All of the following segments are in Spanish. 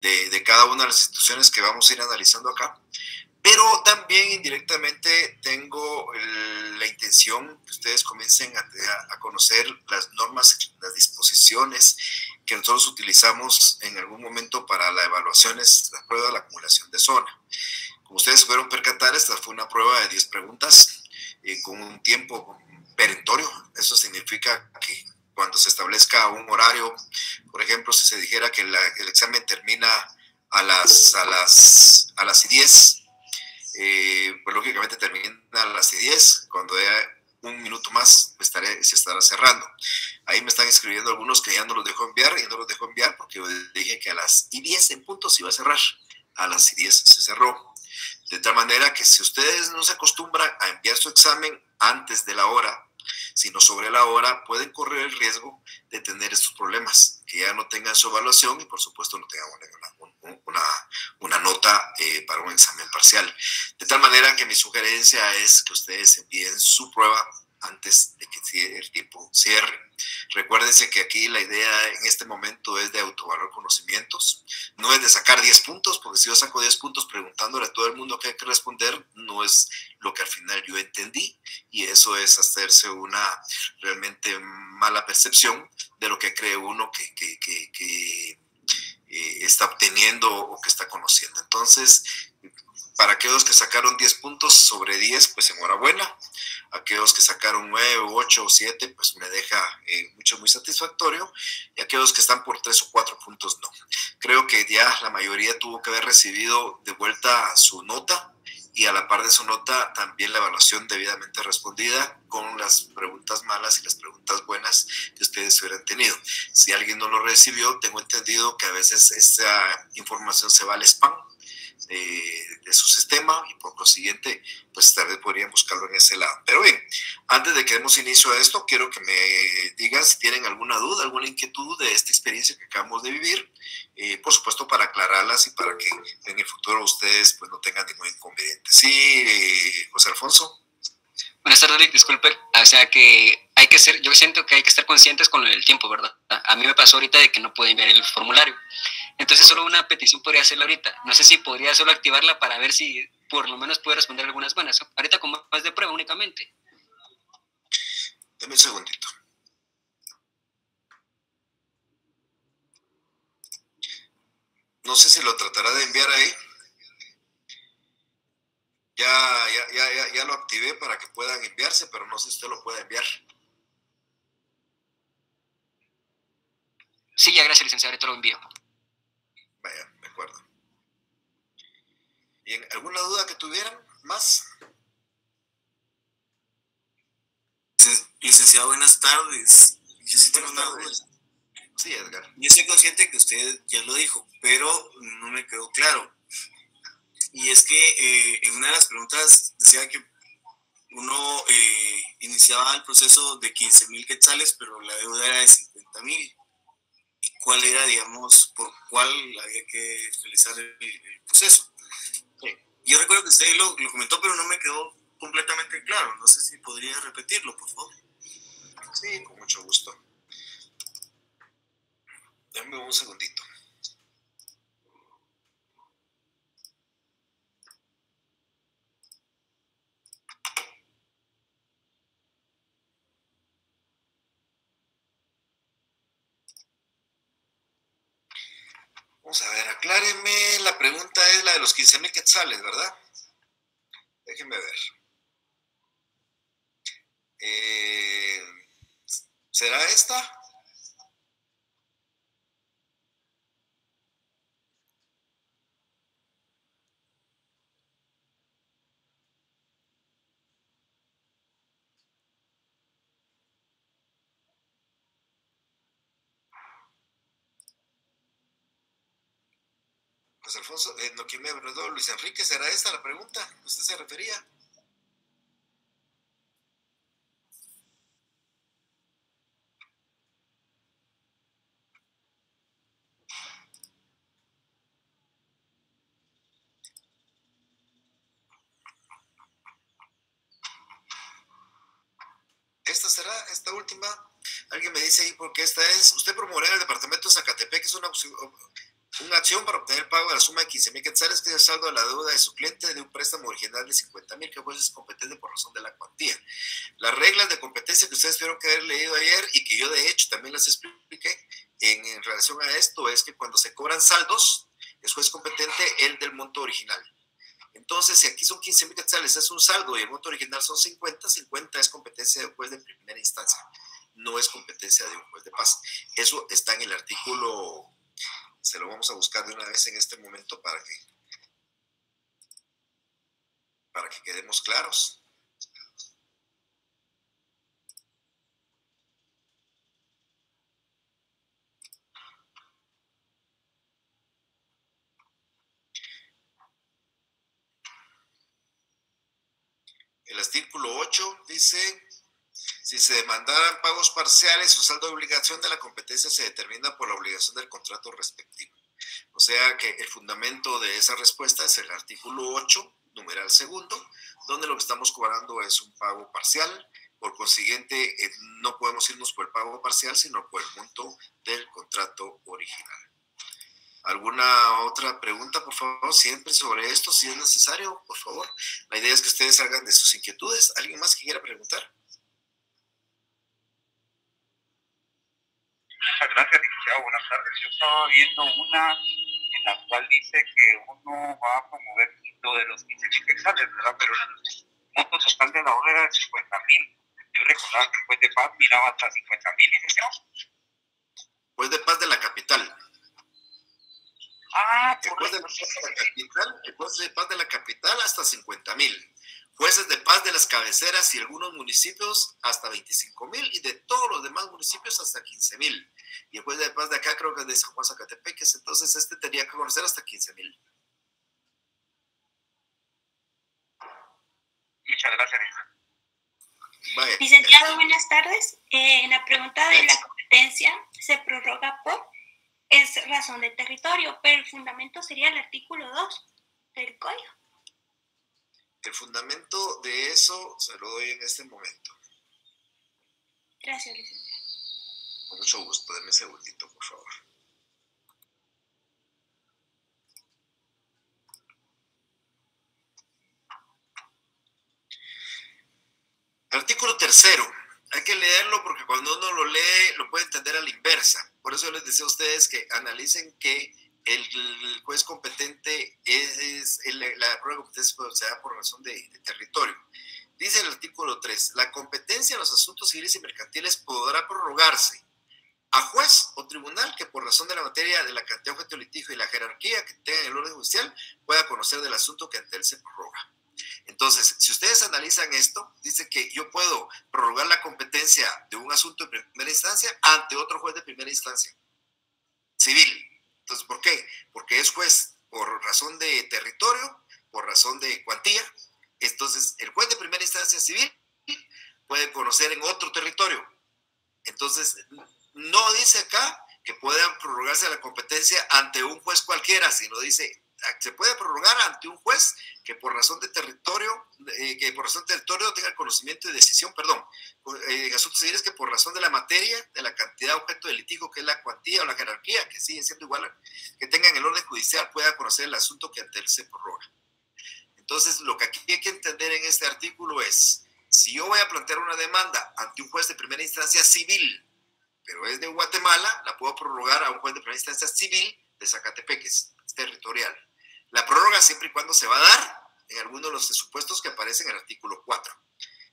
de cada una de las instituciones que vamos a ir analizando acá. Pero también indirectamente tengo la intención que ustedes comiencen a conocer las normas, las disposiciones que nosotros utilizamos en algún momento para las evaluaciones, la prueba de la acumulación de zona. Como ustedes pudieron percatar, esta fue una prueba de 10 preguntas con un tiempo perentorio. Eso significa que cuando se establezca un horario, por ejemplo, si se dijera que el examen termina a las 10, pues lógicamente termina a las 10, cuando haya un minuto más se estará cerrando. Ahí me están escribiendo algunos que ya no los dejo enviar, y no los dejo enviar porque yo dije que a las 10 en punto se iba a cerrar. A las 10 se cerró. De tal manera que si ustedes no se acostumbran a enviar su examen antes de la hora, sino sobre la hora, pueden correr el riesgo de tener estos problemas, que ya no tengan su evaluación y por supuesto no tengan una nota para un examen parcial. De tal manera que mi sugerencia es que ustedes envíen su prueba antes de que el tiempo cierre. Recuérdense que aquí la idea en este momento es de autoevaluar conocimientos, no es de sacar 10 puntos, porque si yo saco 10 puntos preguntándole a todo el mundo qué hay que responder, no es lo que al final yo entendí, y eso es hacerse una realmente mala percepción de lo que cree uno que está obteniendo o que está conociendo. Entonces, para aquellos que sacaron 10 puntos sobre 10, pues enhorabuena. Aquellos que sacaron 9, 8 o 7, pues me deja muy satisfactorio. Y aquellos que están por 3 o 4 puntos, no. Creo que ya la mayoría tuvo que haber recibido de vuelta su nota, y a la par de su nota también la evaluación debidamente respondida con las preguntas malas y las preguntas buenas que ustedes hubieran tenido. Si alguien no lo recibió, tengo entendido que a veces esta información se va al spam de su sistema, y por lo siguiente pues tal vez podrían buscarlo en ese lado. Pero bien, antes de que demos inicio a esto, quiero que me digan si tienen alguna duda, alguna inquietud de esta experiencia que acabamos de vivir, por supuesto para aclararlas y para que en el futuro ustedes pues no tengan ningún inconveniente. Sí, José Alfonso. Buenas tardes, Rick. Disculpe, o sea que hay que ser, yo siento que hay que estar conscientes con el tiempo, ¿verdad? A mí me pasó ahorita de que no pude enviar el formulario. Entonces solo una petición podría hacerla ahorita. No sé si podría solo activarla para ver si por lo menos puede responder algunas buenas. Ahorita como más de prueba únicamente. Deme un segundito. No sé si lo tratará de enviar ahí. Ya lo activé para que puedan enviarse, pero no sé si usted lo puede enviar. Sí, ya gracias, licenciado, ahorita lo envío. Vaya, de acuerdo. ¿Y alguna duda que tuvieran más? Licenciado, buenas tardes. Yo sí tengo una duda. Sí, Edgar. Yo soy consciente que usted ya lo dijo, pero no me quedó claro. Y es que en una de las preguntas decía que uno iniciaba el proceso de 15,000 quetzales, pero la deuda era de 50,000. ¿Y cuál era, digamos, por cuál había que realizar el proceso? Sí. Yo recuerdo que usted lo comentó, pero no me quedó completamente claro. No sé si podría repetirlo, por favor. Sí, con mucho gusto. Dame un segundito. Vamos a ver, acláreme, la pregunta es la de los 15,000 quetzales, ¿verdad? Déjenme ver. ¿Será esta? José Alfonso, no, ¿quién me habló? Luis Enrique, ¿será esta la pregunta? ¿Usted se refería? ¿Esta será? ¿Esta última? Alguien me dice ahí porque esta es. Usted promoverá en el departamento de Zacatepec, es una opción. una acción para obtener el pago de la suma de 15,000 quetzales, que es el saldo de la deuda de su cliente de un préstamo original de 50,000, que el juez es competente por razón de la cuantía. Las reglas de competencia que ustedes tuvieron que haber leído ayer y que yo de hecho también las expliqué en relación a esto es que cuando se cobran saldos, es juez competente el del monto original. Entonces, si aquí son 15,000 quetzales, es un saldo y el monto original son 50, 50 es competencia de un juez de primera instancia, no es competencia de un juez de paz. Eso está en el artículo, se lo vamos a buscar de una vez en este momento para que quedemos claros. El artículo 8 dice, si se demandaran pagos parciales, su saldo de obligación de la competencia se determina por la obligación del contrato respectivo. O sea que el fundamento de esa respuesta es el artículo 8, numeral segundo, donde lo que estamos cobrando es un pago parcial. Por consiguiente, no podemos irnos por el pago parcial, sino por el monto del contrato original. ¿Alguna otra pregunta, por favor? Siempre sobre esto, si es necesario, por favor. La idea es que ustedes salgan de sus inquietudes. ¿Alguien más que quiera preguntar? Muchas gracias, licenciado. Buenas tardes. Yo estaba viendo una en la cual dice que uno va a promover lo de los 15,000 quetzales, ¿verdad? Pero el monto total de la obra era de 50,000. Yo recordaba que el juez de paz miraba hasta 50,000, licenciado. Juez de paz de la capital. Ah, el juez de paz de la capital hasta 50,000. Jueces de paz de las cabeceras y algunos municipios hasta 25,000 y de todos los demás municipios hasta 15,000. Y el juez de paz de acá creo que es de San Juan Zacatepeques, entonces este tenía que conocer hasta 15,000. Muchas gracias. Vaya. Licenciado, buenas tardes. En la pregunta de la competencia se prorroga por es razón de territorio, pero el fundamento sería el artículo 2 del código. El fundamento de eso se lo doy en este momento. Gracias, licenciado. Con mucho gusto, denme un segundito, por favor. Artículo 3º. Hay que leerlo porque cuando uno lo lee lo puede entender a la inversa. Por eso yo les decía a ustedes que analicen que el juez competente la prueba de competencia se da por razón de territorio. Dice el artículo 3, la competencia en los asuntos civiles y mercantiles podrá prorrogarse a juez o tribunal que por razón de la materia, de la cantidad objeto de litigio y la jerarquía que tenga en el orden judicial pueda conocer del asunto que ante él se prorroga. Entonces, si ustedes analizan esto, dice que yo puedo prorrogar la competencia de un asunto de primera instancia ante otro juez de primera instancia civil. Entonces, ¿por qué? Porque es juez por razón de territorio, por razón de cuantía. Entonces, el juez de primera instancia civil puede conocer en otro territorio. Entonces, no dice acá que pueda prorrogarse la competencia ante un juez cualquiera, sino dice se puede prorrogar ante un juez que por razón de territorio, tenga el conocimiento y decisión, en asuntos civiles que por razón de la materia, de la cantidad objeto de litigio, que es la cuantía o la jerarquía, que sigue siendo igual, que tengan el orden judicial, pueda conocer el asunto que ante él se prorroga. Entonces, lo que aquí hay que entender en este artículo es, si yo voy a plantear una demanda ante un juez de primera instancia civil, pero es de Guatemala, la puedo prorrogar a un juez de primera instancia civil de Zacatepeques, es territorial. La prórroga siempre y cuando se va a dar en alguno de los supuestos que aparecen en el artículo 4.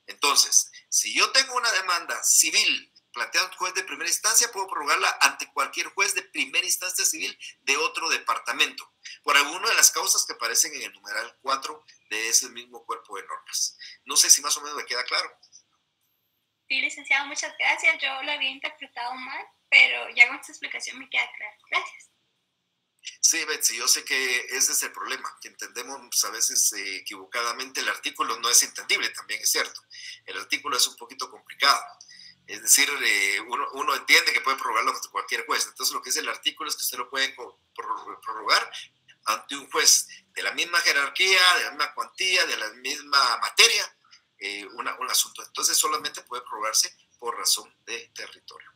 Entonces, si yo tengo una demanda civil planteada ante un juez de primera instancia, puedo prorrogarla ante cualquier juez de primera instancia civil de otro departamento, por alguna de las causas que aparecen en el numeral 4 de ese mismo cuerpo de normas. No sé si más o menos me queda claro. Sí, licenciado, muchas gracias. Yo lo había interpretado mal, pero ya con esta explicación me queda claro. Gracias. Sí, Betsy, yo sé que ese es el problema, que entendemos pues, a veces equivocadamente el artículo, no es entendible, también es cierto. El artículo es un poquito complicado. Es decir, uno entiende que puede prorrogarlo ante cualquier juez. Entonces, lo que dice el artículo es que usted lo puede prorrogar ante un juez de la misma jerarquía, de la misma cuantía, de la misma materia, un asunto. Entonces, solamente puede prorrogarse por razón de territorio.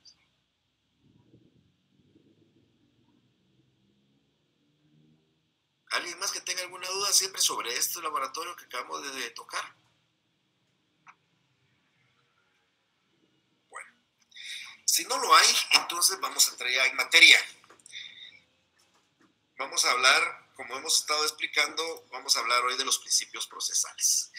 ¿Alguien más que tenga alguna duda siempre sobre este laboratorio que acabamos de tocar? Bueno, si no lo hay, entonces vamos a entrar ya en materia. Vamos a hablar, como hemos estado explicando, vamos a hablar hoy de los principios procesales.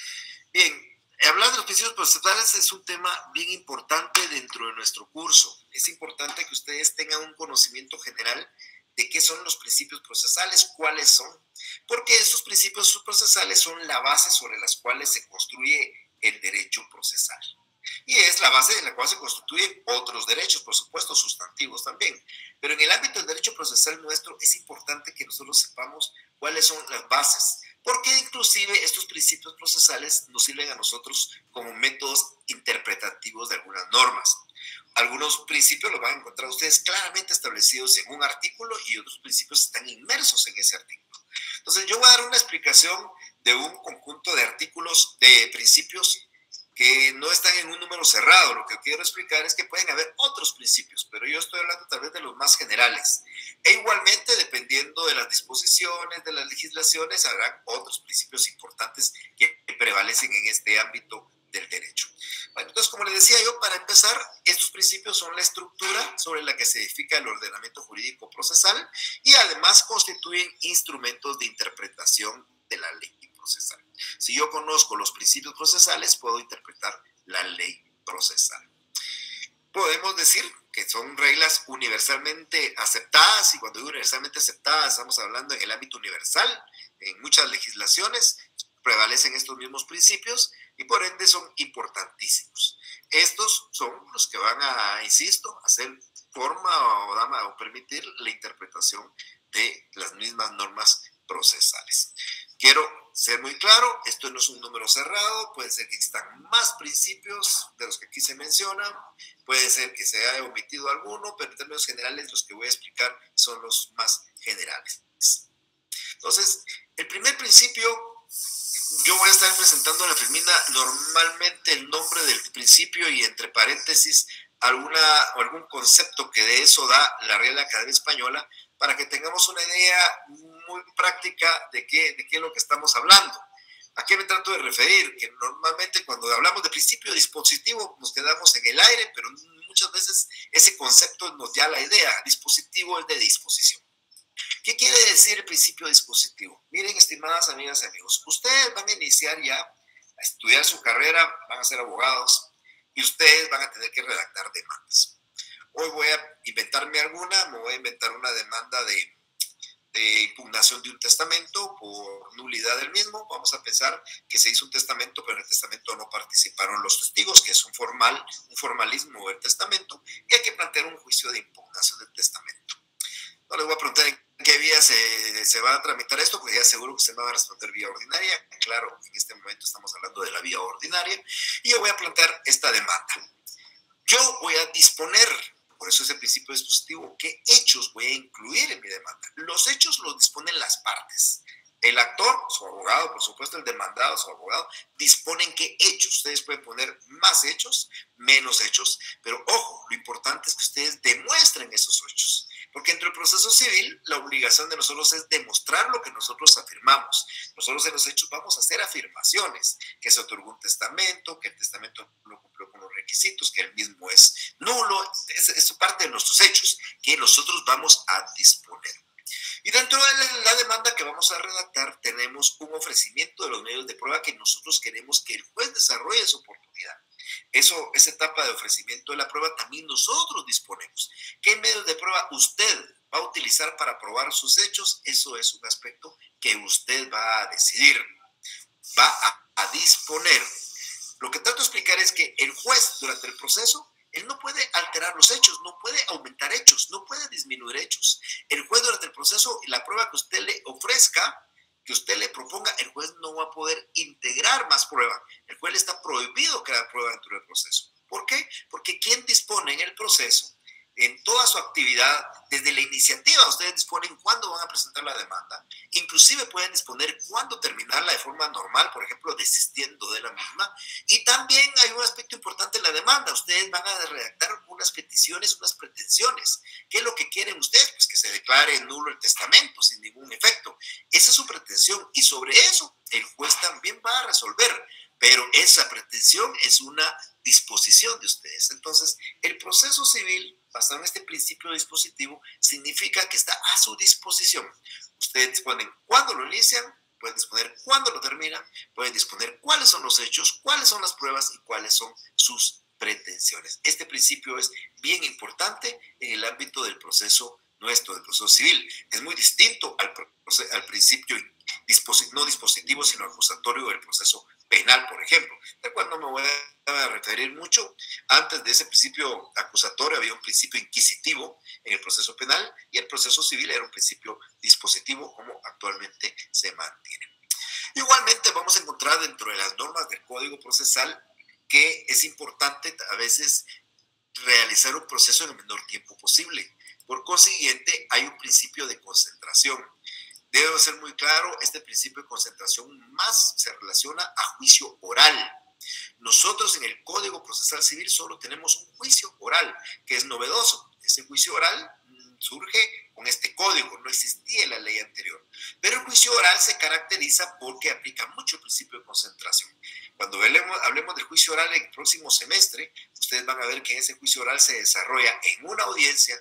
Bien, hablar de los principios procesales es un tema bien importante dentro de nuestro curso. Es importante que ustedes tengan un conocimiento general de qué son los principios procesales, cuáles son, porque estos principios procesales son la base sobre las cuales se construye el derecho procesal. Y es la base en la cual se constituyen otros derechos, por supuesto, sustantivos también. Pero en el ámbito del derecho procesal nuestro es importante que nosotros sepamos cuáles son las bases, porque inclusive estos principios procesales nos sirven a nosotros como métodos interpretativos de algunas normas. Algunos principios los van a encontrar ustedes claramente establecidos en un artículo y otros principios están inmersos en ese artículo. Entonces yo voy a dar una explicación de un conjunto de artículos, de principios que no están en un número cerrado. Lo que quiero explicar es que pueden haber otros principios, pero yo estoy hablando tal vez de los más generales. E igualmente, dependiendo de las disposiciones, de las legislaciones, habrá otros principios importantes que prevalecen en este ámbito del derecho. Bueno, entonces, como les decía yo, para empezar, estos principios son la estructura sobre la que se edifica el ordenamiento jurídico procesal y además constituyen instrumentos de interpretación de la ley procesal. Si yo conozco los principios procesales, puedo interpretar la ley procesal. Podemos decir que son reglas universalmente aceptadas, y cuando digo universalmente aceptadas, estamos hablando en el ámbito universal. En muchas legislaciones prevalecen estos mismos principios y por ende son importantísimos. Estos son los que van a, insisto, hacer forma o permitir la interpretación de las mismas normas procesales. Quiero ser muy claro, esto no es un número cerrado, puede ser que existan más principios de los que aquí se mencionan, puede ser que se haya omitido alguno, pero en términos generales los que voy a explicar son los más generales. Entonces, el primer principio, yo voy a estar presentando en la filmina normalmente el nombre del principio y entre paréntesis algún concepto que de eso da la Real Academia Española, para que tengamos una idea muy práctica de qué es lo que estamos hablando. ¿A qué me trato de referir? Que normalmente cuando hablamos de principio dispositivo nos quedamos en el aire, pero muchas veces ese concepto nos da la idea. Dispositivo es de disposición. ¿Qué quiere decir el principio dispositivo? Miren, estimadas amigas y amigos, ustedes van a iniciar ya a estudiar su carrera, van a ser abogados y ustedes van a tener que redactar demandas. Hoy voy a inventarme alguna, me voy a inventar una demanda de impugnación de un testamento por nulidad del mismo. Vamos a pensar que se hizo un testamento, pero en el testamento no participaron los testigos, que es un formalismo del testamento, y hay que plantear un juicio de impugnación del testamento. No les voy a preguntar en qué vía se va a tramitar esto, porque ya seguro que usted me va a responder vía ordinaria. Claro, en este momento estamos hablando de la vía ordinaria, y yo voy a plantear esta demanda. Yo voy a disponer, por eso es el principio dispositivo, qué hechos voy a incluir en mi demanda. Los hechos los disponen las partes. El actor, su abogado, por supuesto, el demandado, su abogado, disponen qué hechos. Ustedes pueden poner más hechos, menos hechos, pero ojo, lo importante es que ustedes demuestren esos hechos. Porque dentro del proceso civil, la obligación de nosotros es demostrar lo que nosotros afirmamos. Nosotros en los hechos vamos a hacer afirmaciones, que se otorgó un testamento, que el testamento no cumplió con los requisitos, que el mismo es nulo. Es parte de nuestros hechos, que nosotros vamos a disponer. Y dentro de la demanda que vamos a redactar tenemos un ofrecimiento de los medios de prueba que nosotros queremos que el juez desarrolle su oportunidad. Esa etapa de ofrecimiento de la prueba también nosotros disponemos. ¿Qué medios de prueba usted va a utilizar para probar sus hechos? Eso es un aspecto que usted va a decidir, va a disponer. Lo que trato de explicar es que el juez durante el proceso él no puede alterar los hechos, no puede aumentar hechos, no puede disminuir hechos. El juez durante el proceso, la prueba que usted le ofrezca, que usted le proponga, el juez no va a poder integrar más prueba. El juez le está prohibido crear prueba dentro del proceso. ¿Por qué? Porque quien dispone en el proceso, en toda su actividad, desde la iniciativa, ustedes disponen cuándo van a presentar la demanda, inclusive pueden disponer cuándo terminarla de forma normal, por ejemplo, desistiendo de la misma, y también hay un aspecto importante en la demanda, ustedes van a redactar unas peticiones, unas pretensiones. ¿Qué es lo que quieren ustedes? Pues que se declare nulo el testamento sin ningún efecto. Esa es su pretensión y sobre eso el juez también va a resolver, pero esa pretensión es una disposición de ustedes. Entonces, el proceso civil, basado en este principio dispositivo, significa que está a su disposición. Ustedes disponen cuándo lo inician, pueden disponer cuándo lo terminan, pueden disponer cuáles son los hechos, cuáles son las pruebas y cuáles son sus pretensiones. Este principio es bien importante en el ámbito del proceso nuestro, del proceso civil. Es muy distinto al principio no dispositivo, sino acusatorio del proceso penal, por ejemplo, del cual no me voy a referir mucho. Antes de ese principio acusatorio había un principio inquisitivo en el proceso penal y el proceso civil era un principio dispositivo como actualmente se mantiene. Igualmente vamos a encontrar dentro de las normas del Código Procesal que es importante a veces realizar un proceso en el menor tiempo posible. Por consiguiente, hay un principio de concentración. Debe ser muy claro, este principio de concentración más se relaciona a juicio oral. Nosotros en el Código Procesal Civil solo tenemos un juicio oral, que es novedoso. Ese juicio oral surge con este código, no existía en la ley anterior. Pero el juicio oral se caracteriza porque aplica mucho el principio de concentración. Cuando hablemos del juicio oral en el próximo semestre, ustedes van a ver que en ese juicio oral se desarrolla en una audiencia,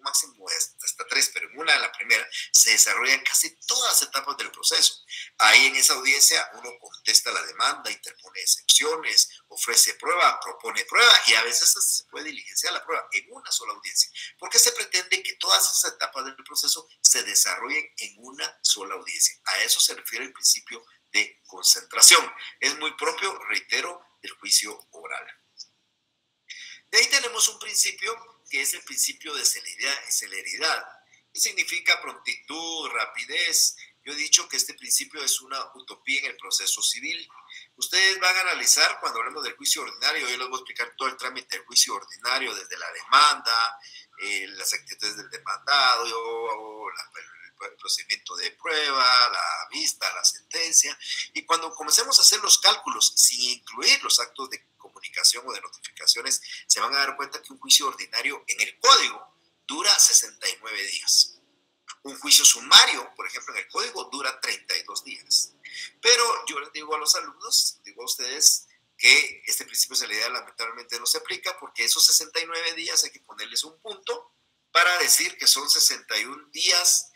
máximo hasta 3, pero en la primera, se desarrollan casi todas las etapas del proceso. Ahí en esa audiencia uno contesta la demanda, interpone excepciones, ofrece prueba, propone prueba y a veces se puede diligenciar la prueba en una sola audiencia, porque se pretende que todas esas etapas del proceso se desarrollen en una sola audiencia. A eso se refiere el principio de concentración. Es muy propio, reitero, del juicio oral. De ahí tenemos un principio que es el principio de celeridad, que significa prontitud, rapidez. Yo he dicho que este principio es una utopía en el proceso civil. Ustedes van a analizar cuando hablemos del juicio ordinario, yo les voy a explicar todo el trámite del juicio ordinario, desde la demanda, las actitudes del demandado, el procedimiento de prueba, la vista, la sentencia, y cuando comencemos a hacer los cálculos sin incluir los actos de comunicación o de notificaciones, se van a dar cuenta que un juicio ordinario en el código dura 69 días. Un juicio sumario, por ejemplo, en el código dura 32 días. Pero yo les digo a los alumnos, digo a ustedes, que este principio de celeridad lamentablemente no se aplica porque esos 69 días hay que ponerles un punto para decir que son 69 días,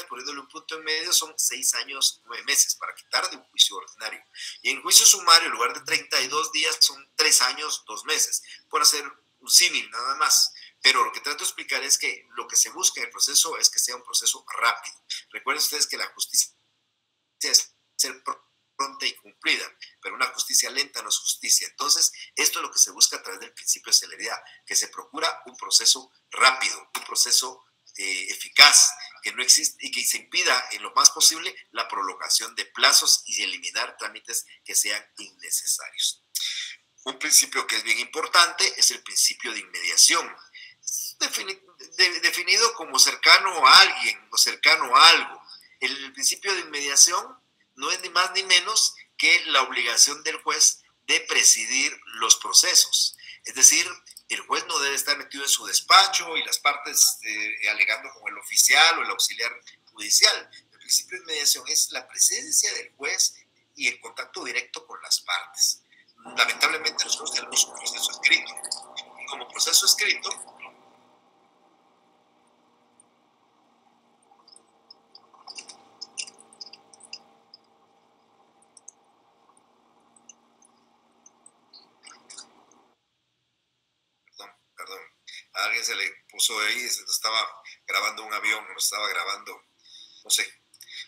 poniéndole un punto en medio, son 6 años, 9 meses para quitar de un juicio ordinario. Y en juicio sumario, en lugar de 32 días, son 3 años, 2 meses, por hacer un símil nada más. Pero lo que trato de explicar es que lo que se busca en el proceso es que sea un proceso rápido. Recuerden ustedes que la justicia es ser pronta y cumplida, pero una justicia lenta no es justicia. Entonces, esto es lo que se busca a través del principio de celeridad, que se procura un proceso rápido, un proceso eficaz, que no existe y que se impida en lo más posible la prolongación de plazos y eliminar trámites que sean innecesarios. Un principio que es bien importante es el principio de inmediación, definido como cercano a alguien o cercano a algo. El principio de inmediación no es ni más ni menos que la obligación del juez de presidir los procesos. Es decir, el juez no debe estar metido en su despacho y las partes alegando como el oficial o el auxiliar judicial. El principio de inmediación es la presencia del juez y el contacto directo con las partes. Lamentablemente nosotros tenemos un proceso escrito y como proceso escrito a alguien se le puso ahí, se estaba grabando un avión, nos estaba grabando, no sé.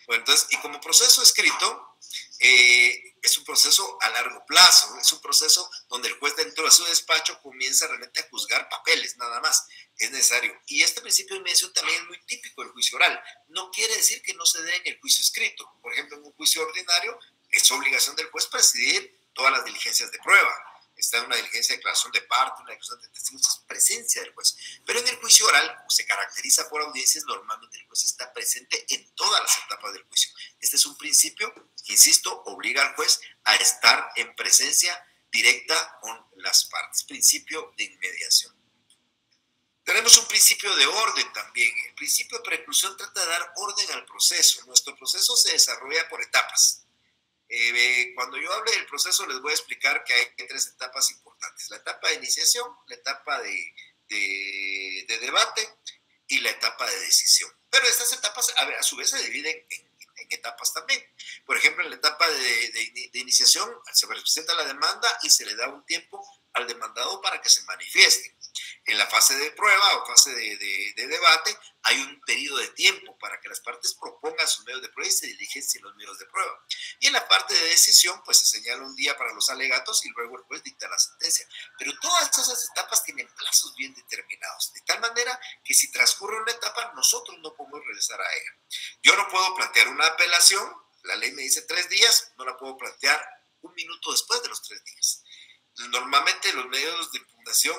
Bueno, entonces, y como proceso escrito, es un proceso a largo plazo, es un proceso donde el juez dentro de su despacho comienza realmente a juzgar papeles, nada más, es necesario. Y este principio de inmediación también es muy típico del juicio oral. No quiere decir que no se dé en el juicio escrito. Por ejemplo, en un juicio ordinario, es obligación del juez presidir todas las diligencias de prueba. Está en una diligencia de declaración de parte, una declaración de testigos, es presencia del juez. Pero en el juicio oral, como se caracteriza por audiencias, normalmente el juez está presente en todas las etapas del juicio. Este es un principio que, insisto, obliga al juez a estar en presencia directa con las partes. Principio de inmediación. Tenemos un principio de orden también. El principio de preclusión trata de dar orden al proceso. Nuestro proceso se desarrolla por etapas. Cuando yo hable del proceso les voy a explicar que hay 3 etapas importantes. La etapa de iniciación, la etapa de debate y la etapa de decisión. Pero estas etapas a su vez se dividen en etapas también. Por ejemplo, en la etapa de iniciación se presenta la demanda y se le da un tiempo al demandado para que se manifieste. En la fase de prueba o fase de debate hay un periodo de tiempo para que las partes propongan sus medios de prueba y se diligencien los medios de prueba. Y en la parte de decisión, pues se señala un día para los alegatos y luego el juez dicta la sentencia. Pero todas esas etapas tienen plazos bien determinados, de tal manera que si transcurre una etapa, nosotros no podemos regresar a ella. Yo no puedo plantear una apelación, la ley me dice 3 días, no la puedo plantear 1 minuto después de los 3 días. Normalmente los medios de impugnación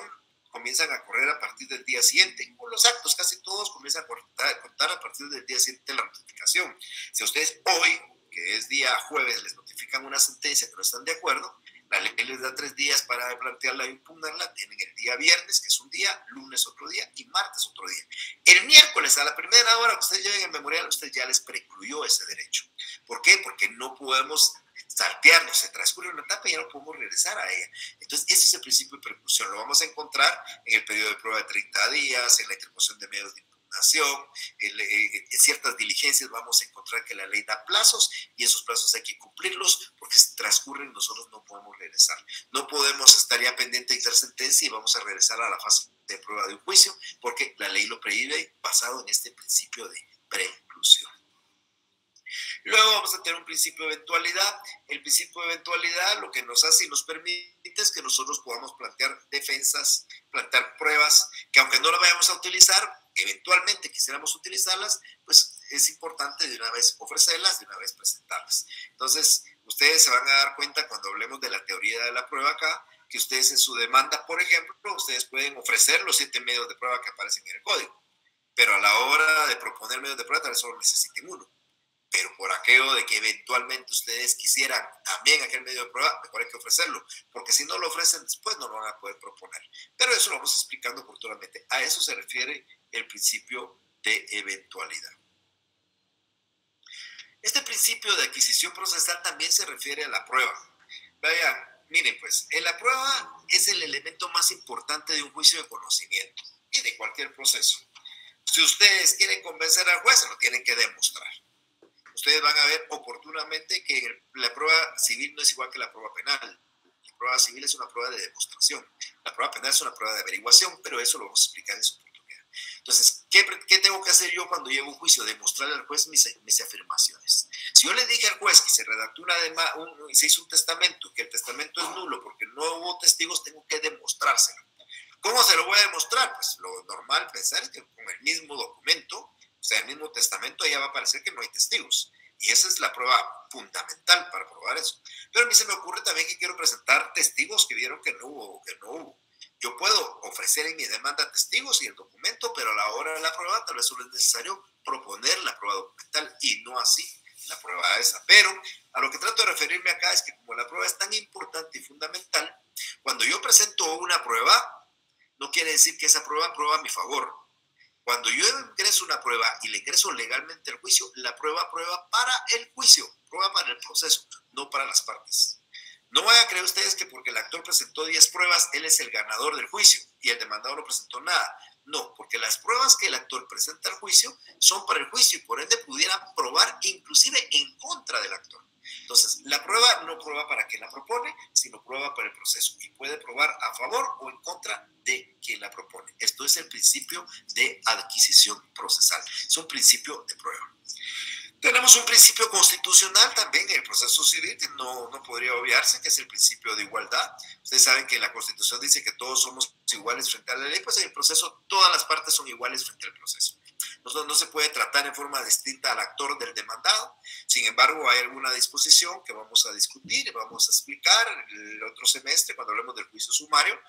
comienzan a correr a partir del día siguiente. Con los actos casi todos comienzan a contar a partir del día siguiente de la notificación. Si a ustedes hoy, que es día jueves, les notifican una sentencia que no están de acuerdo, la ley les da 3 días para plantearla e impugnarla. Tienen el día viernes, que es un día, lunes otro día y martes otro día. El miércoles a la primera hora que ustedes lleven el memorial, usted ya les precluyó ese derecho. ¿Por qué? Porque no podemos saltearnos, se transcurre una etapa y ya no podemos regresar a ella. Entonces, ese es el principio de preclusión. Lo vamos a encontrar en el periodo de prueba de 30 días, en la interposición de medios de impugnación, en ciertas diligencias vamos a encontrar que la ley da plazos y esos plazos hay que cumplirlos porque si transcurren nosotros no podemos regresar. No podemos estar ya pendiente de dictar sentencia y vamos a regresar a la fase de prueba de un juicio porque la ley lo prohíbe basado en este principio de preclusión. Luego vamos a tener un principio de eventualidad. El principio de eventualidad lo que nos hace y nos permite es que nosotros podamos plantear defensas, plantear pruebas, que aunque no las vayamos a utilizar, eventualmente quisiéramos utilizarlas, pues es importante de una vez ofrecerlas, de una vez presentarlas. Entonces, ustedes se van a dar cuenta cuando hablemos de la teoría de la prueba acá, que ustedes en su demanda, por ejemplo, ustedes pueden ofrecer los 7 medios de prueba que aparecen en el código, pero a la hora de proponer medios de prueba tal vez solo necesiten uno. Pero por aquello de que eventualmente ustedes quisieran también aquel medio de prueba, mejor hay que ofrecerlo, porque si no lo ofrecen después no lo van a poder proponer. Pero eso lo vamos explicando oportunamente. A eso se refiere el principio de eventualidad. Este principio de adquisición procesal también se refiere a la prueba. Vean, miren pues, la prueba es el elemento más importante de un juicio de conocimiento y de cualquier proceso. Si ustedes quieren convencer al juez, se lo tienen que demostrar. Ustedes van a ver oportunamente que la prueba civil no es igual que la prueba penal. La prueba civil es una prueba de demostración. La prueba penal es una prueba de averiguación, pero eso lo vamos a explicar en su oportunidad. Entonces, ¿qué tengo que hacer yo cuando llevo un juicio? Demostrarle al juez mis afirmaciones. Si yo le dije al juez que se redactó se hizo un testamento, que el testamento es nulo porque no hubo testigos, tengo que demostrárselo. ¿Cómo se lo voy a demostrar? Pues lo normal pensar es que con el mismo documento, o sea, el mismo testamento, ya va a parecer que no hay testigos. Y esa es la prueba fundamental para probar eso. Pero a mí se me ocurre también que quiero presentar testigos que vieron que no hubo. Yo puedo ofrecer en mi demanda testigos y el documento, pero a la hora de la prueba tal vez solo es necesario proponer la prueba documental y no así la prueba esa. Pero a lo que trato de referirme acá es que como la prueba es tan importante y fundamental, cuando yo presento una prueba, no quiere decir que esa prueba prueba a mi favor. Cuando yo ingreso una prueba y le ingreso legalmente al juicio, la prueba prueba para el juicio, prueba para el proceso, no para las partes. No vayan a creer ustedes que porque el actor presentó 10 pruebas, él es el ganador del juicio y el demandado no presentó nada. No, porque las pruebas que el actor presenta al juicio son para el juicio y por ende pudieran probar inclusive en contra del actor. Entonces, la prueba no prueba para quien la propone, sino prueba para el proceso y puede probar a favor o en contra de quien la propone. Esto es el principio de adquisición procesal. Es un principio de prueba. Tenemos un principio constitucional también en el proceso civil que no podría obviarse, que es el principio de igualdad. Ustedes saben que la Constitución dice que todos somos iguales frente a la ley, pues en el proceso todas las partes son iguales frente al proceso. No se puede tratar en forma distinta al actor del demandado. Sin embargo, hay alguna disposición que vamos a discutir y vamos a explicar el otro semestre cuando hablemos del juicio sumario,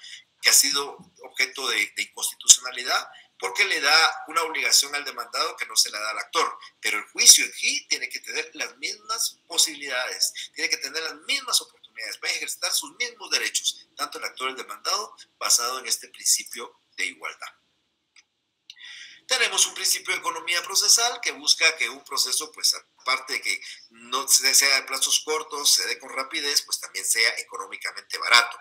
que ha sido objeto de inconstitucionalidad, porque le da una obligación al demandado que no se la da al actor. Pero el juicio en sí tiene que tener las mismas posibilidades, tiene que tener las mismas oportunidades, va a ejercer sus mismos derechos, tanto el actor y el demandado, basado en este principio de igualdad. Tenemos un principio de economía procesal que busca que un proceso, pues aparte de que no sea de plazos cortos, se dé con rapidez, pues también sea económicamente barato.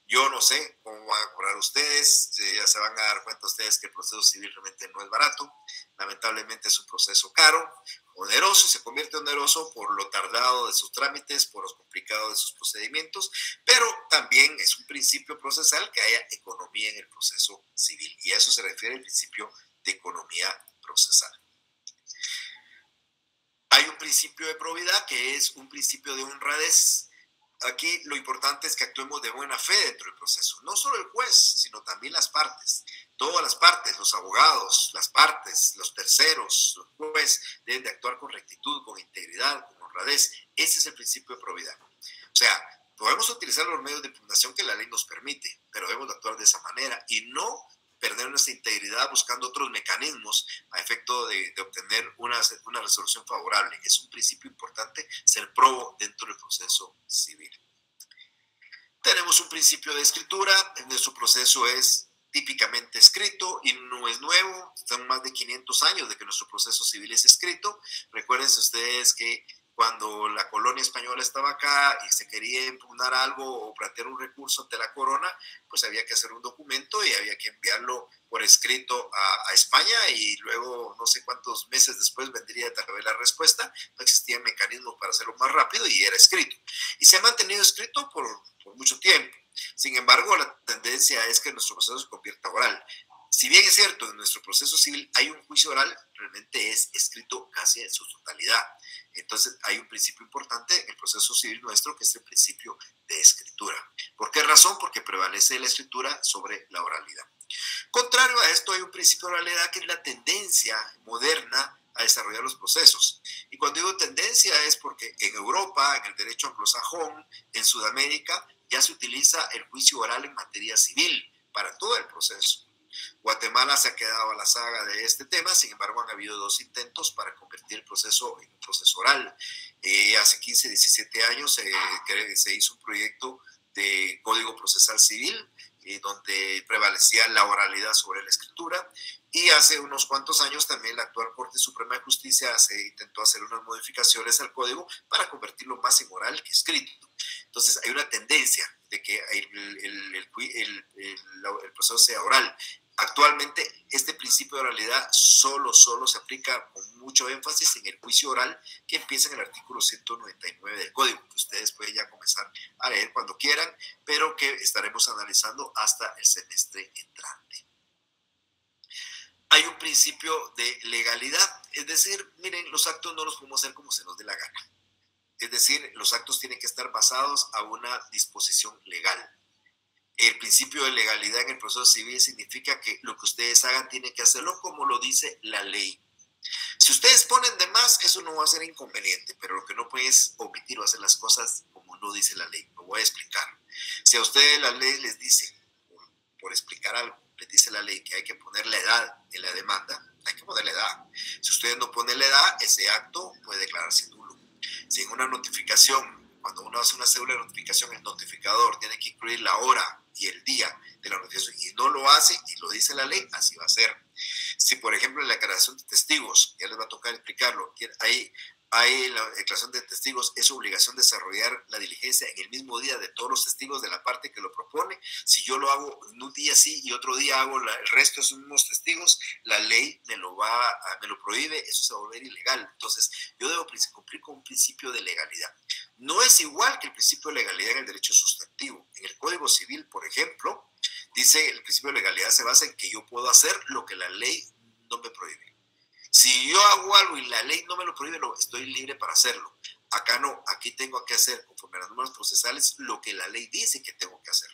Yo no sé cómo van a cobrar ustedes, ya se van a dar cuenta ustedes que el proceso civil realmente no es barato, lamentablemente es un proceso caro, oneroso, se convierte en oneroso por lo tardado de sus trámites, por lo complicado de sus procedimientos, pero también es un principio procesal que haya economía en el proceso civil, y a eso se refiere el principio de economía procesal. Hay un principio de probidad que es un principio de honradez. Aquí lo importante es que actuemos de buena fe dentro del proceso. No solo el juez, sino también las partes. Todas las partes, los abogados, las partes, los terceros, los jueces, deben de actuar con rectitud, con integridad, con honradez. Ese es el principio de probidad. O sea, podemos utilizar los medios de impugnación que la ley nos permite, pero debemos actuar de esa manera y no perder nuestra integridad buscando otros mecanismos a efecto de obtener una resolución favorable. Es un principio importante ser probo dentro del proceso civil. Tenemos un principio de escritura. Nuestro proceso es típicamente escrito y no es nuevo. Están más de 500 años de que nuestro proceso civil es escrito. Recuérdense ustedes que cuando la colonia española estaba acá y se quería impugnar algo o plantear un recurso ante la corona, pues había que hacer un documento y había que enviarlo por escrito a España, y luego no sé cuántos meses después vendría tal vez la respuesta. No existían mecanismos para hacerlo más rápido y era escrito. Y se ha mantenido escrito por mucho tiempo. Sin embargo, la tendencia es que nuestro proceso se convierta oral. Si bien es cierto, en nuestro proceso civil hay un juicio oral, realmente es escrito casi en su totalidad. Entonces hay un principio importante en el proceso civil nuestro, que es el principio de escritura. ¿Por qué razón? Porque prevalece la escritura sobre la oralidad. Contrario a esto, hay un principio de oralidad que es la tendencia moderna a desarrollar los procesos. Y cuando digo tendencia es porque en Europa, en el derecho anglosajón, en Sudamérica, ya se utiliza el juicio oral en materia civil para todo el proceso. Guatemala se ha quedado a la saga de este tema, sin embargo han habido 2 intentos para convertir el proceso en un proceso oral. Hace 15, 17 años se hizo un proyecto de Código Procesal Civil donde prevalecía la oralidad sobre la escritura, y hace unos cuantos años también la actual Corte Suprema de Justicia se intentó hacer unas modificaciones al código para convertirlo más en oral que escrito. Entonces hay una tendencia de que el proceso sea oral. Actualmente este principio de oralidad solo se aplica con mucho énfasis en el juicio oral, que empieza en el artículo 199 del código, que ustedes pueden ya comenzar a leer cuando quieran, pero que estaremos analizando hasta el semestre entrante. Hay un principio de legalidad, es decir, miren, los actos no los podemos hacer como se nos dé la gana. Es decir, los actos tienen que estar basados a una disposición legal. El principio de legalidad en el proceso civil significa que lo que ustedes hagan tienen que hacerlo como lo dice la ley. Si ustedes ponen de más, eso no va a ser inconveniente, pero lo que no pueden es omitir o hacer las cosas como no dice la ley. Lo voy a explicar. Si a ustedes la ley les dice, por explicar algo, les dice la ley que hay que poner la edad en la demanda, hay que poner la edad. Si ustedes no ponen la edad, ese acto puede declararse nulo. Si en una notificación, cuando uno hace una cédula de notificación, el notificador tiene que incluir la hora y el día de la notificación y no lo hace y lo dice la ley, así va a ser. Si, por ejemplo, en la declaración de testigos, ya les va a tocar explicarlo, hay la declaración de testigos, es obligación de desarrollar la diligencia en el mismo día de todos los testigos de la parte que lo propone. Si yo lo hago en un día sí y otro día hago el resto de esos mismos testigos, la ley me lo prohíbe, eso se va a volver ilegal. Entonces, yo debo cumplir con un principio de legalidad. No es igual que el principio de legalidad en el derecho sustantivo. En el Código Civil, por ejemplo, dice el principio de legalidad se basa en que yo puedo hacer lo que la ley no me prohíbe. Si yo hago algo y la ley no me lo prohíbe, estoy libre para hacerlo. Acá no, aquí tengo que hacer, conforme a las normas procesales, lo que la ley dice que tengo que hacer.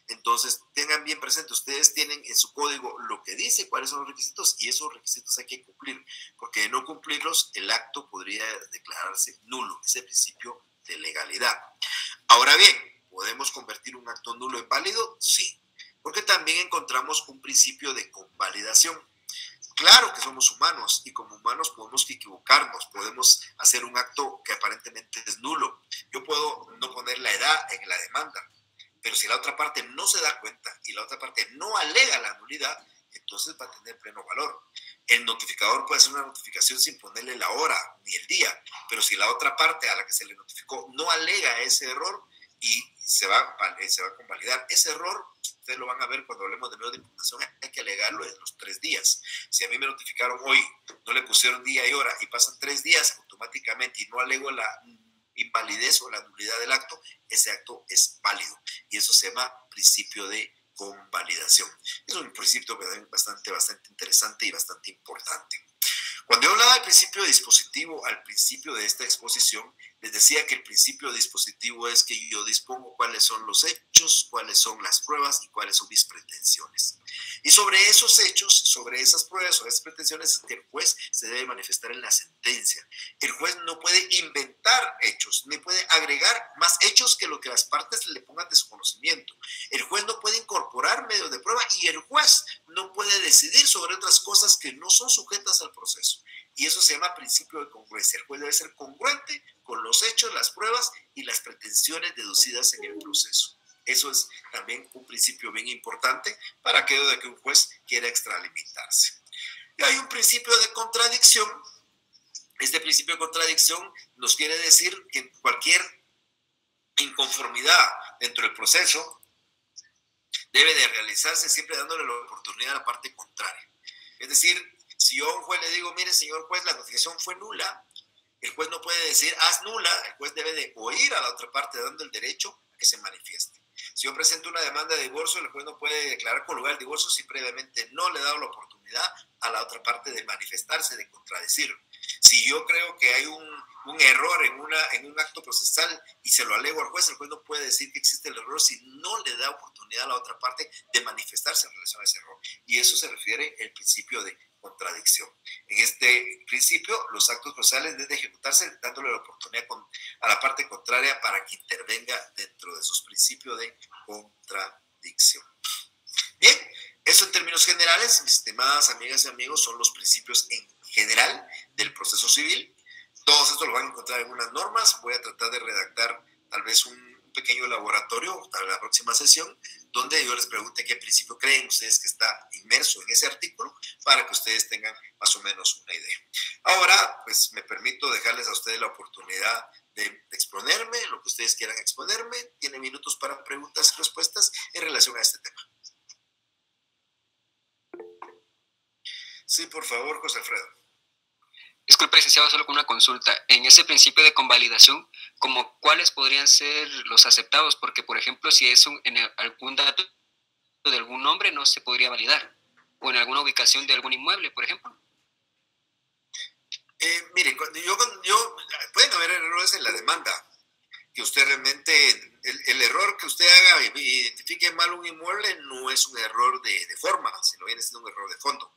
Entonces, tengan bien presente, ustedes tienen en su código lo que dice, cuáles son los requisitos, y esos requisitos hay que cumplir, porque de no cumplirlos, el acto podría declararse nulo, ese principio de legalidad. Ahora bien, ¿podemos convertir un acto nulo en válido? Sí, porque también encontramos un principio de convalidación. Claro que somos humanos y como humanos podemos equivocarnos, podemos hacer un acto que aparentemente es nulo. Yo puedo no poner la edad en la demanda, pero si la otra parte no se da cuenta y la otra parte no alega la nulidad, entonces va a tener pleno valor. El notificador puede hacer una notificación sin ponerle la hora ni el día, pero si la otra parte a la que se le notificó no alega ese error y se va a convalidar. Ese error, ustedes lo van a ver cuando hablemos de medio de impugnación, hay que alegarlo en los 3 días. Si a mí me notificaron hoy, no le pusieron día y hora y pasan 3 días automáticamente y no alego la invalidez o la nulidad del acto, ese acto es válido y eso se llama principio de convalidación. Es un principio bastante interesante y bastante importante. Cuando yo hablaba del principio dispositivo al principio de esta exposición, les decía que el principio dispositivo es que yo dispongo cuáles son los hechos, cuáles son las pruebas y cuáles son mis pretensiones. Y sobre esos hechos, sobre esas pruebas, sobre esas pretensiones, el juez se debe manifestar en la sentencia. El juez no puede inventar hechos, ni puede agregar más hechos que lo que las partes le pongan de su conocimiento. El juez no puede incorporar medios de prueba y el juez no puede decidir sobre otras cosas que no son sujetas al proceso. Y eso se llama principio de congruencia. El juez debe ser congruente con los hechos, las pruebas y las pretensiones deducidas en el proceso. Eso es también un principio bien importante para aquello de que un juez quiera extralimitarse. Y hay un principio de contradicción. Este principio de contradicción nos quiere decir que cualquier inconformidad dentro del proceso debe de realizarse siempre dándole la oportunidad a la parte contraria. Es decir, si yo a un juez le digo, mire señor juez, la notificación fue nula, el juez no puede decir, haz nula, el juez debe de oír a la otra parte dando el derecho a que se manifieste. Si yo presento una demanda de divorcio, el juez no puede declarar con lugar el divorcio si previamente no le he dado la oportunidad a la otra parte de manifestarse, de contradecirlo. Si yo creo que hay un error en un acto procesal y se lo alego al juez, el juez no puede decir que existe el error si no le da oportunidad a la otra parte de manifestarse en relación a ese error. Y eso se refiere al principio de contradicción. En este principio, los actos procesales deben de ejecutarse dándole la oportunidad a la parte contraria para que intervenga dentro de esos principios de contradicción. Bien, eso en términos generales, mis estimadas amigas y amigos, son los principios en general del proceso civil. Todos estos lo van a encontrar en unas normas. Voy a tratar de redactar tal vez un pequeño laboratorio para la próxima sesión, donde yo les pregunte qué principio creen ustedes que está inmerso en ese artículo, para que ustedes tengan más o menos una idea. Ahora, pues me permito dejarles a ustedes la oportunidad de exponerme, lo que ustedes quieran exponerme. Tienen minutos para preguntas y respuestas en relación a este tema. Sí, por favor, José Alfredo. Disculpe, licenciado, solo con una consulta. En ese principio de convalidación, ¿como cuáles podrían ser los aceptados? Porque, por ejemplo, si es en algún dato de algún nombre, no se podría validar. O en alguna ubicación de algún inmueble, por ejemplo. Mire, pueden haber errores en la demanda. Que usted realmente, el error que usted haga y identifique mal un inmueble no es un error de forma, sino viene siendo un error de fondo.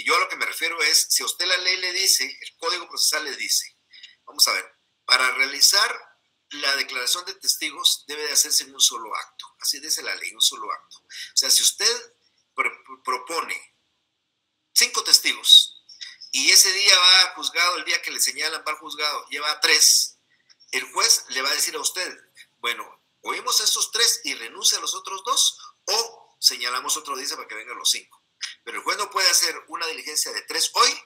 Yo a lo que me refiero es, si a usted la ley le dice, el Código Procesal le dice, vamos a ver, para realizar la declaración de testigos debe de hacerse en un solo acto. Así dice la ley, un solo acto. O sea, si usted propone 5 testigos y ese día va a juzgado, el día que le señalan va al juzgado, lleva 3, el juez le va a decir a usted, bueno, oímos a estos 3 y renuncia a los otros 2 o señalamos otro día para que vengan los 5. Pero el juez no puede hacer una diligencia de 3 hoy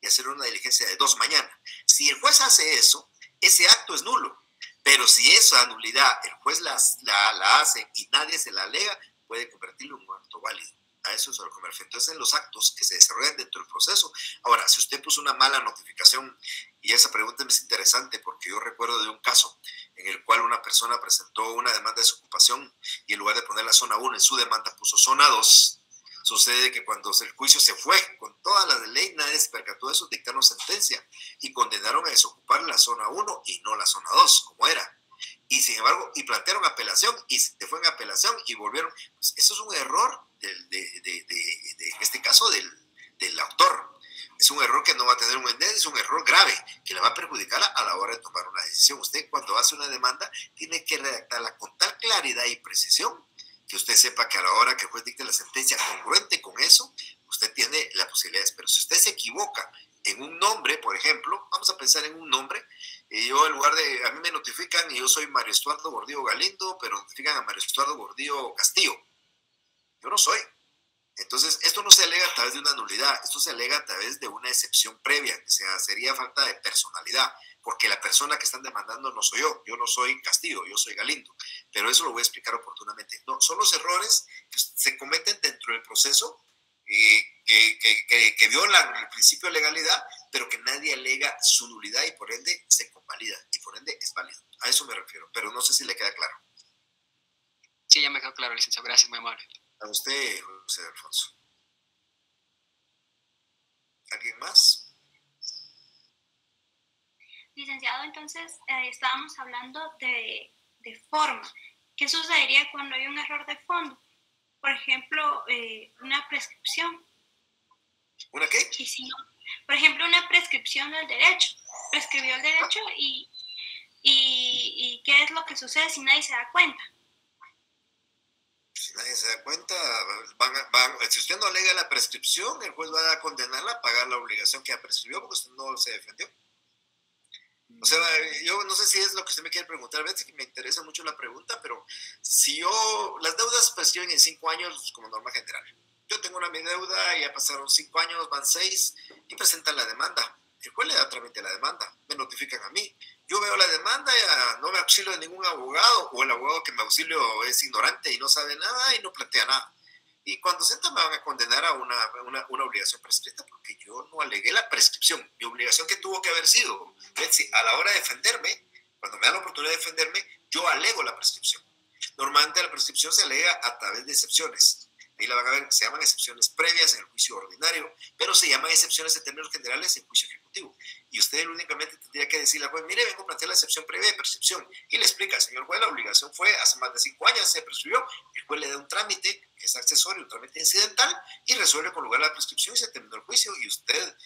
y hacer una diligencia de 2 mañana. Si el juez hace eso, ese acto es nulo. Pero si esa nulidad el juez la hace y nadie se la alega, puede convertirlo en un acto válido. A eso es a lo que me refiero. Entonces, en los actos que se desarrollan dentro del proceso. Ahora, si usted puso una mala notificación, y esa pregunta es interesante porque yo recuerdo de un caso en el cual una persona presentó una demanda de desocupación y en lugar de poner la zona 1 en su demanda puso zona 2. Sucede que cuando el juicio se fue con todas las de ley, nadie se percató de eso, dictaron sentencia y condenaron a desocupar la zona 1 y no la zona 2, como era. Y sin embargo, y plantearon apelación y se fue en apelación y volvieron. Pues eso es un error, en este caso, del autor. Es un error que no va a tener un endeudamiento, es un error grave que le va a perjudicar a la hora de tomar una decisión. Usted, cuando hace una demanda, tiene que redactarla con tal claridad y precisión que usted sepa que a la hora que el juez dicte la sentencia congruente con eso, usted tiene las posibilidades. Pero si usted se equivoca en un nombre, por ejemplo, vamos a pensar en un nombre, y yo en lugar de, a mí me notifican y yo soy Mario Estuardo Gordillo Galindo, pero notifican a Mario Estuardo Gordillo Castillo. Yo no soy. Entonces, esto no se alega a través de una nulidad, esto se alega a través de una excepción previa, que sería falta de personalidad, porque la persona que están demandando no soy yo no soy Castillo, yo soy Galindo, pero eso lo voy a explicar oportunamente. No, son los errores que se cometen dentro del proceso que violan el principio de legalidad, pero que nadie alega su nulidad y por ende se convalida, y por ende es válido. A eso me refiero, pero no sé si le queda claro. Sí, ya me quedó claro, licenciado. Gracias, muy amable. A usted, José Alfonso. ¿Alguien más? Licenciado, entonces estábamos hablando de forma. ¿Qué sucedería cuando hay un error de fondo? Por ejemplo, una prescripción. ¿Una qué? Y si no, por ejemplo, una prescripción del derecho. Prescribió el derecho y ¿qué es lo que sucede si nadie se da cuenta? Si nadie se da cuenta, si usted no alega la prescripción, el juez va a condenarla a pagar la obligación que ya prescribió porque usted no se defendió. O sea, yo no sé si es lo que usted me quiere preguntar, a veces que me interesa mucho la pregunta, pero si las deudas prescriben en 5 años como norma general. Yo tengo mi deuda, ya pasaron 5 años, van 6 y presentan la demanda. El juez le da trámite a la demanda, me notifican a mí. Yo veo la demanda, ya no me auxilio de ningún abogado, o el abogado que me auxilio es ignorante y no sabe nada y no plantea nada. Y cuando sentan me van a condenar a una obligación prescrita porque yo no alegué la prescripción. Mi obligación que tuvo que haber sido, a la hora de defenderme, cuando me dan la oportunidad de defenderme, yo alego la prescripción. Normalmente la prescripción se alega a través de excepciones. Ahí la van a ver, se llaman excepciones previas en el juicio ordinario, pero se llaman excepciones en términos generales en juicio ejecutivo. Y usted únicamente tendría que decirle al juez, mire, vengo a plantear la excepción previa de prescripción. Y le explica, señor juez, la obligación fue hace más de 5 años, se prescribió. El juez le da un trámite, que es accesorio, un trámite incidental, y resuelve con lugar la prescripción y se terminó el juicio. Y usted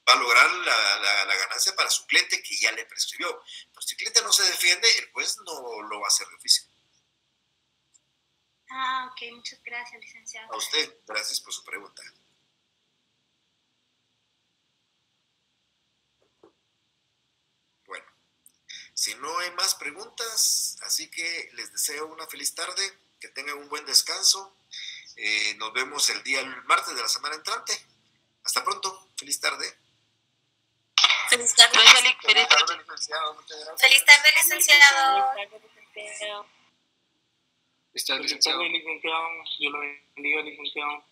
va a lograr la ganancia para su cliente que ya le prescribió. Pero si el cliente no se defiende, el juez no lo va a hacer de oficio. Ah, ok, muchas gracias, licenciado. A usted, gracias por su pregunta. Bueno, si no hay más preguntas, así que les deseo una feliz tarde, que tengan un buen descanso. Nos vemos el martes de la semana entrante. Hasta pronto, feliz tarde. Feliz tarde, licenciado. Muchas gracias. Feliz tarde, licenciado. Licenciado. Licenciado, Dios lo bendiga, licenciado.